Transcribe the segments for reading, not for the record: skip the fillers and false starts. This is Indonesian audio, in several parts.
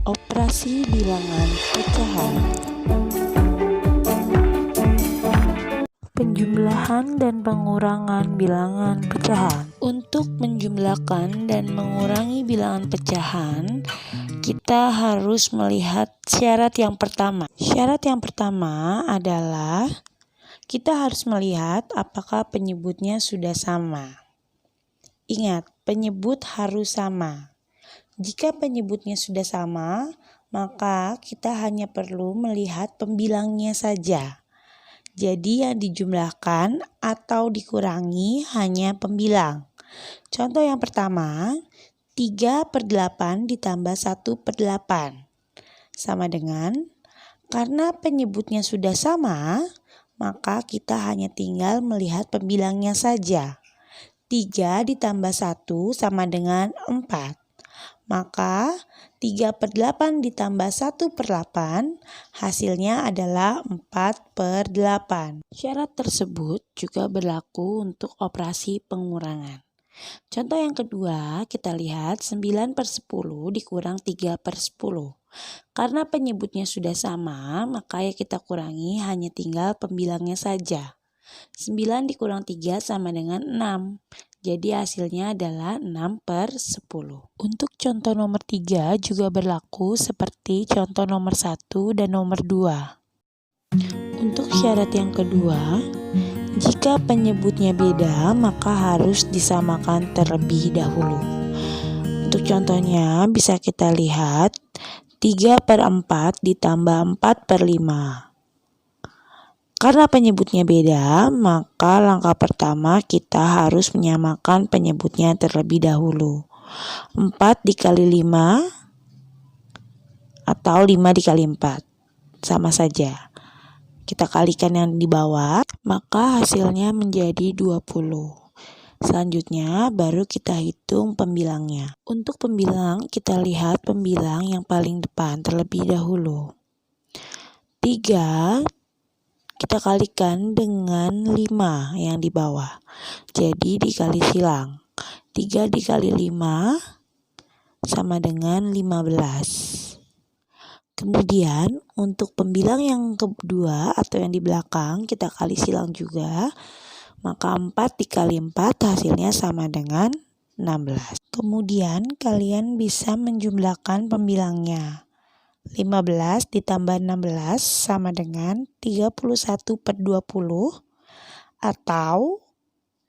Operasi bilangan pecahan. Penjumlahan dan pengurangan bilangan pecahan. Untuk menjumlahkan dan mengurangi bilangan pecahan, kita harus melihat syarat yang pertama. Syarat yang pertama adalah kita harus melihat apakah penyebutnya sudah sama. Ingat, penyebut harus sama. Jika penyebutnya sudah sama, maka kita hanya perlu melihat pembilangnya saja. Jadi yang dijumlahkan atau dikurangi hanya pembilang. Contoh yang pertama, 3/8 ditambah 1/8. Sama dengan, karena penyebutnya sudah sama, maka kita hanya tinggal melihat pembilangnya saja. 3 ditambah 1 sama dengan 4. Maka 3/8 ditambah 1/8 hasilnya adalah 4/8. Syarat tersebut juga berlaku untuk operasi pengurangan. Contoh yang kedua, kita lihat 9/10 dikurang 3/10. Karena penyebutnya sudah sama, maka ya kita kurangi hanya tinggal pembilangnya saja. 9 dikurang 3 sama dengan 6. Jadi hasilnya adalah 6/10. Untuk contoh nomor 3 juga berlaku seperti contoh nomor 1 dan nomor 2. Untuk syarat yang kedua, jika penyebutnya beda maka harus disamakan terlebih dahulu. Untuk contohnya bisa kita lihat 3/4 ditambah 4/5. Karena penyebutnya beda, maka langkah pertama kita harus menyamakan penyebutnya terlebih dahulu. 4 dikali 5 atau 5 dikali 4. Sama saja. Kita kalikan yang di bawah, maka hasilnya menjadi 20. Selanjutnya baru kita hitung pembilangnya. Untuk pembilang, kita lihat pembilang yang paling depan terlebih dahulu. 3 kita kalikan dengan 5 yang di bawah. Jadi dikali silang. 3 dikali 5 sama dengan 15. Kemudian untuk pembilang yang kedua atau yang di belakang kita kali silang juga. Maka 4 dikali 4 hasilnya sama dengan 16. Kemudian kalian bisa menjumlahkan pembilangnya. 15 ditambah 16 sama dengan 31/20 atau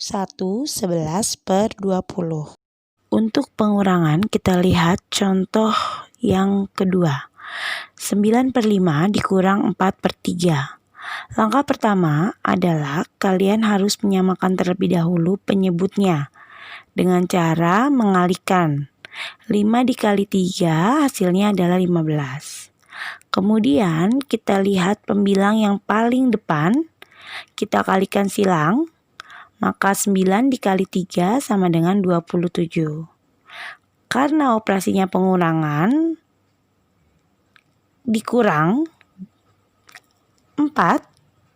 1/11/20. Untuk pengurangan kita lihat contoh yang kedua. 9/5 dikurang 4/3. Langkah pertama adalah kalian harus menyamakan terlebih dahulu penyebutnya dengan cara mengalihkan. 5 dikali 3 hasilnya adalah 15. Kemudian kita lihat pembilang yang paling depan, kita kalikan silang, maka 9 dikali 3 sama dengan 27. Karena operasinya pengurangan, dikurang 4,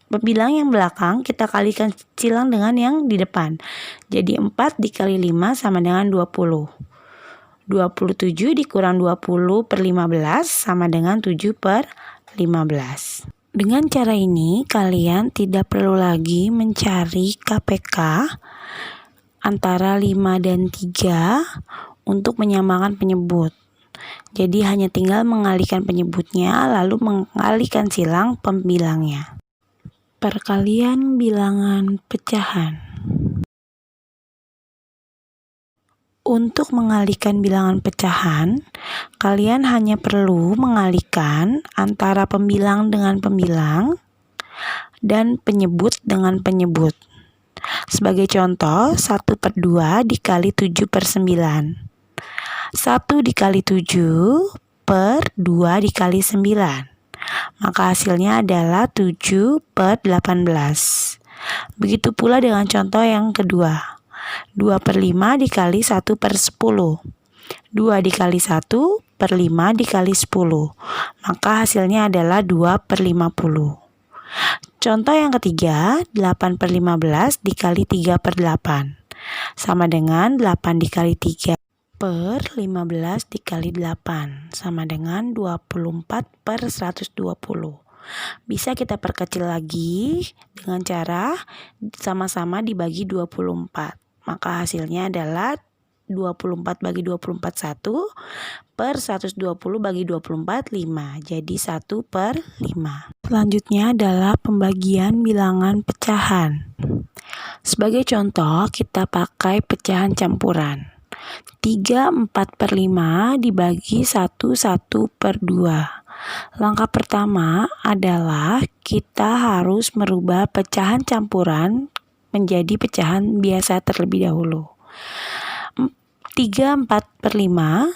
pembilang yang belakang kita kalikan silang dengan yang di depan. Jadi 4 dikali 5 sama dengan 20. 27 dikurang 20/15 sama dengan 7/15. Dengan cara ini kalian tidak perlu lagi mencari KPK antara 5 dan 3 untuk menyamakan penyebut. Jadi hanya tinggal mengalihkan penyebutnya lalu mengalihkan silang pembilangnya. Perkalian bilangan pecahan. Untuk mengalihkan bilangan pecahan, kalian hanya perlu mengalihkan antara pembilang dengan pembilang dan penyebut dengan penyebut. Sebagai contoh, 1/2 dikali 7/9. 1 dikali 7/2 dikali 9. Maka hasilnya adalah 7/18. Begitu pula dengan contoh yang kedua. 2/5 dikali 1/10. 2 dikali 1/5 dikali 10. Maka hasilnya adalah 2/50. Contoh yang ketiga, 8/15 dikali 3/8. Sama dengan 8 dikali 3 per 15 dikali 8 sama dengan 24 per 120. Bisa kita perkecil lagi dengan cara sama-sama dibagi 24. Maka hasilnya adalah 24 bagi 24 1 per 120 bagi 24 5. Jadi 1 per 5. Selanjutnya adalah pembagian bilangan pecahan. Sebagai contoh kita pakai pecahan campuran. 3 4 per 5 dibagi 1 1 per 2. Langkah pertama adalah kita harus merubah pecahan campuran menjadi pecahan biasa terlebih dahulu. 3 4 per 5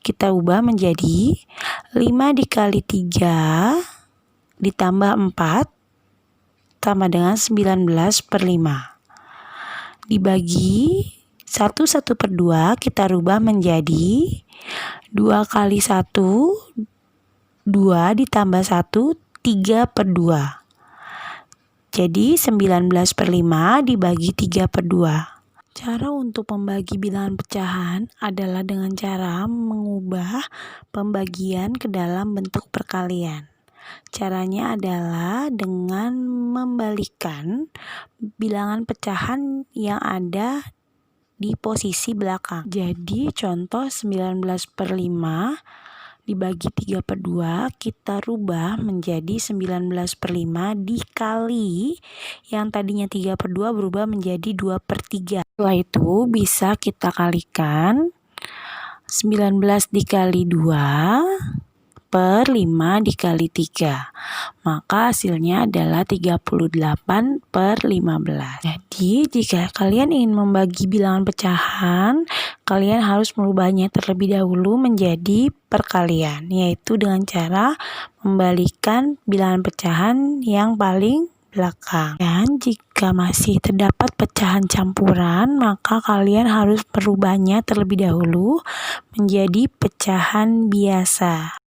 kita ubah menjadi 5 dikali 3 ditambah 4 sama dengan 19 per 5. Dibagi 1 1 per 2 kita rubah menjadi 2 kali 1 2 ditambah 1 3 per 2. Jadi 19 per 5 dibagi 3 per 2. Cara untuk membagi bilangan pecahan adalah dengan cara mengubah pembagian ke dalam bentuk perkalian. Caranya adalah dengan membalikkan bilangan pecahan yang ada di posisi belakang. Jadi contoh 19 per 5 dibagi 3 per 2 kita rubah menjadi 19 per 5 dikali yang tadinya 3 per 2 berubah menjadi 2 per 3. Setelah itu bisa kita kalikan 19 dikali 2 per 5 dikali 3. Maka hasilnya adalah 38 per 15. Jadi jika kalian ingin membagi bilangan pecahan, kalian harus merubahnya terlebih dahulu menjadi perkalian, yaitu dengan cara membalikkan bilangan pecahan yang paling belakang. Dan jika masih terdapat pecahan campuran, maka kalian harus merubahnya terlebih dahulu menjadi pecahan biasa.